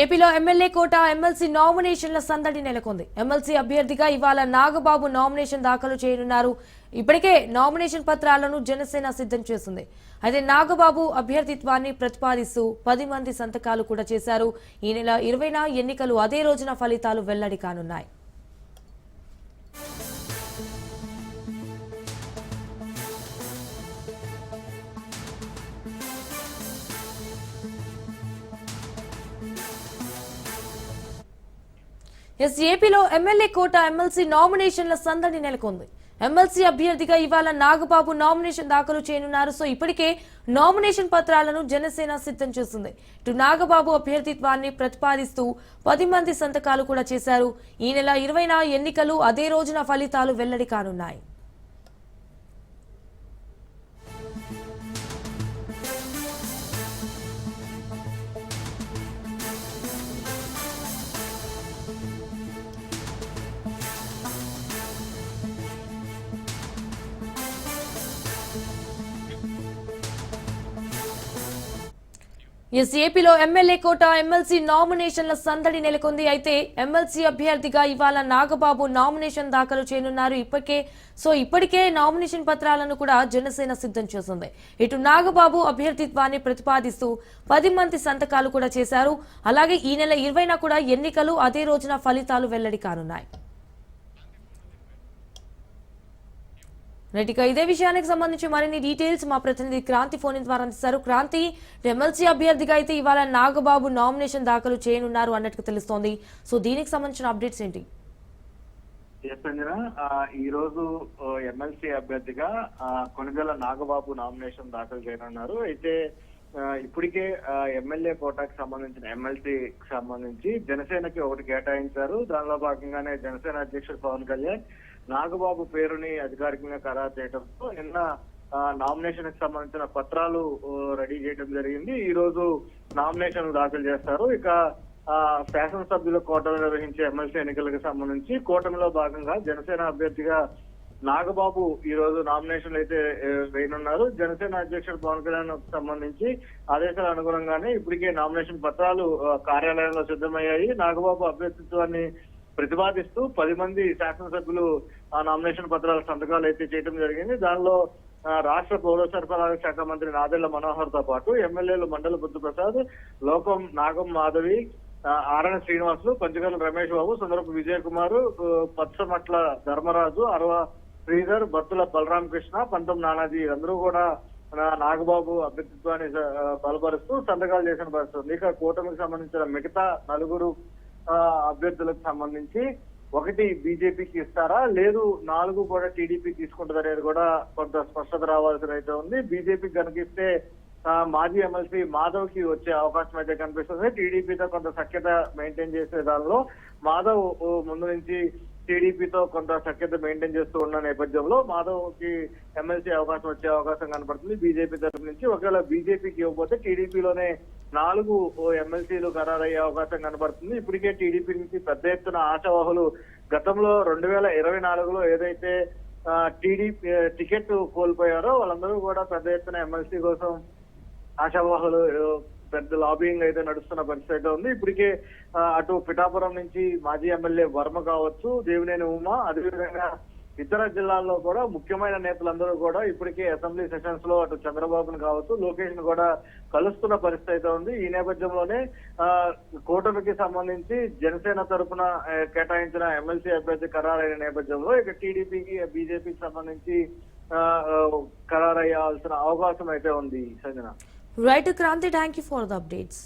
ఏపీలో ఎమ్మెల్యే కోట ఎమ్మెల్సీ నామినేషన్ల సందడి నెలకొంది. ఎమ్మెల్సీ అభ్యర్థిగా ఇవాళ నాగబాబు నామినేషన్ దాఖలు చేయనున్నారు. ఇప్పటికే నామినేషన్ పత్రాలను జనసేన సిద్ధం చేసింది. అయితే నాగబాబు అభ్యర్థిత్వాన్ని ప్రతిపాదిస్తూ 10 మంది సంతకాలు కూడా చేశారు. ఈ నెల 20న ఎన్నికలు, అదే రోజున ఫలితాలు వెల్లడి కానున్నాయి. ఏపీలో ఎమ్మెల్యే కోట ఎమ్మెల్సీ నామినేషన్ల సందడి నెలకొంది. ఎమ్మెల్సీ అభ్యర్థిగా ఇవాళ నాగబాబు నామినేషన్ దాఖలు చేయనున్నారు. సో ఇప్పటికే నామినేషన్ పత్రాలను జనసేన సిద్ధం చేసింది. ఇటు నాగబాబు అభ్యర్థిత్వాన్ని ప్రతిపాదిస్తూ 10 మంది సంతకాలు కూడా చేశారు. ఈ నెల 20న ఎన్నికలు, అదే రోజున ఫలితాలు వెల్లడి కానున్నాయి. ఏపీలో ఎమ్మెల్యే కోట ఎమ్మెల్సీ నామినేషన్ల సందడి నెలకొంది. అయితే ఎమ్మెల్సీ అభ్యర్థిగా ఇవాళ నాగబాబు నామినేషన్ దాఖలు చేయనున్నారు. ఇప్పటికే నామినేషన్ పత్రాలను కూడా జనసేన సిద్ధం చేసింది. ఇటు నాగబాబు అభ్యర్థిత్వాన్ని ప్రతిపాదిస్తూ 10 మంది సంతకాలు కూడా చేశారు. అలాగే ఈ నెల 20న కూడా ఎన్నికలు, అదే రోజున ఫలితాలు వెల్లడి కానున్నాయి. ఇదే విషయానికి సంబంధించి మరిన్ని డీటెయిల్స్ మా ప్రతినిధి క్రాంతి ఫోన్ ద్వారా అందిస్తారు. క్రాంతి, ఎమ్మెల్సీ అభ్యర్థిగా అయితే ఇవాళ నాగబాబు నామినేషన్ దాఖలు చేయనున్నారు అన్నట్టు తెలుస్తోంది. సో దీనికి సంబంధించిన అప్డేట్స్ ఏంటి? ఈ రోజు ఎమ్మెల్సీ అభ్యర్థిగా కొనిదెల నాగబాబు నామినేషన్ దాఖలు చేయనున్నారు. అయితే ఇప్పటికే ఎమ్మెల్యే కోటాకి సంబంధించిన ఎమ్మెల్సీకి సంబంధించి జనసేనకి ఒకటి కేటాయించారు. దానిలో భాగంగానే జనసేన అధ్యక్షుడు పవన్ కళ్యాణ్ నాగబాబు పేరుని అధికారికంగా ఖరారు చేయడంతో నిన్న నామినేషన్ కి సంబంధించిన పత్రాలు రెడీ చేయడం జరిగింది. ఈ రోజు నామినేషన్ దాఖలు చేస్తారు. ఇక శాసనసభ్యుల కోటలో నిర్వహించే ఎమ్మెల్సీ ఎన్నికలకు సంబంధించి కూటమిలో భాగంగా జనసేన అభ్యర్థిగా నాగబాబు ఈ రోజు నామినేషన్లు అయితే వేయనున్నారు. జనసేన అధ్యక్షుడు పవన్ కళ్యాణ్ సంబంధించి ఆదేశాల అనుగుణంగానే ఇప్పటికే నామినేషన్ పత్రాలు కార్యాలయంలో సిద్ధమయ్యాయి. నాగబాబు అభ్యర్థిత్వాన్ని ప్రతిపాదిస్తూ 10 మంది శాసనసభ్యులు ఆ నామినేషన్ పత్రాల సంతకాలు అయితే చేయడం జరిగింది. దానిలో రాష్ట్ర పౌర సరఫరాల శాఖ మంత్రి నాదెళ్ల మనోహర్ తో పాటు ఎమ్మెల్యేలు మండల బుద్ధప్రసాద్, లోకం నాగం మాధవి, ఆరణ శ్రీనివాసులు, పంచగల రమేష్ బాబు, సుందరపు విజయ్ కుమార్, పచ్చమట్ల ధర్మరాజు, అరవ శ్రీధర్, బత్తుల బలరామకృష్ణ, పంతం నానాజీ అందరూ కూడా నాగబాబు అభ్యర్థిత్వాన్ని బలపరుస్తూ సంతకాలు చేసిన పరిస్థితి. ఇక కూటమికి సంబంధించిన మిగతా 4 అభ్యర్థులకు సంబంధించి 1 బీజేపీకి ఇస్తారా, లేదు 4 కూడా టీడీపీ తీసుకుంటుందనేది కూడా కొంత స్పష్టత రావాల్సిన అయితే ఉంది. బీజేపీకి కనిపిస్తే మాజీ ఎమ్మెల్సీ మాధవ్ కి వచ్చే అవకాశం అయితే కనిపిస్తుంది. టీడీపీతో కొంత సఖ్యత మెయింటైన్ చేసే దానిలో మాధవ్ ముందు నుంచి టీడీపీతో కొంత సఖ్యత మెయింటైన్ చేస్తూ ఉన్న నేపథ్యంలో మాధవ్ కి ఎమ్మెల్సీ అవకాశం వచ్చే అవకాశం కనపడుతుంది బీజేపీ తరఫు నుంచి. ఒకవేళ బీజేపీకి ఇవ్వకపోతే టీడీపీలోనే 4 ఎమ్మెల్సీలు ఖరారయ్యే అవకాశం కనబడుతుంది. ఇప్పటికే టీడీపీ నుంచి పెద్ద ఎత్తున ఆశావాహులు గతంలో 2024లో ఏదైతే టీడీపీ టికెట్ కోల్పోయారో వాళ్ళందరూ కూడా పెద్ద ఎత్తున ఎమ్మెల్సీ కోసం ఆశావాహులు పెద్ద లాబింగ్ అయితే నడుస్తున్న పరిస్థితి అయితే ఉంది. ఇప్పటికే అటు పిఠాపురం నుంచి మాజీ ఎమ్మెల్యే వర్మ కావచ్చు, దేవినేని ఉమా, అదేవిధంగా ఇతర జిల్లాల్లో కూడా ముఖ్యమైన నేతలందరూ కూడా ఇప్పటికే అసెంబ్లీ సెషన్స్ లో అటు చంద్రబాబును కావచ్చు, లోకేష్ ను కూడా కలుస్తున్న పరిస్థితి అయితే ఉంది. ఈ నేపథ్యంలోనే కూటమికి సంబంధించి జనసేన తరఫున కేటాయించిన ఎమ్మెల్సీ అభ్యర్థి ఖరారైన నేపథ్యంలో ఇక టీడీపీకి, బీజేపీకి సంబంధించి ఖరారయ్యాల్సిన అవకాశం అయితే ఉంది. Sanjana. Right, Kranti, thank you for the updates.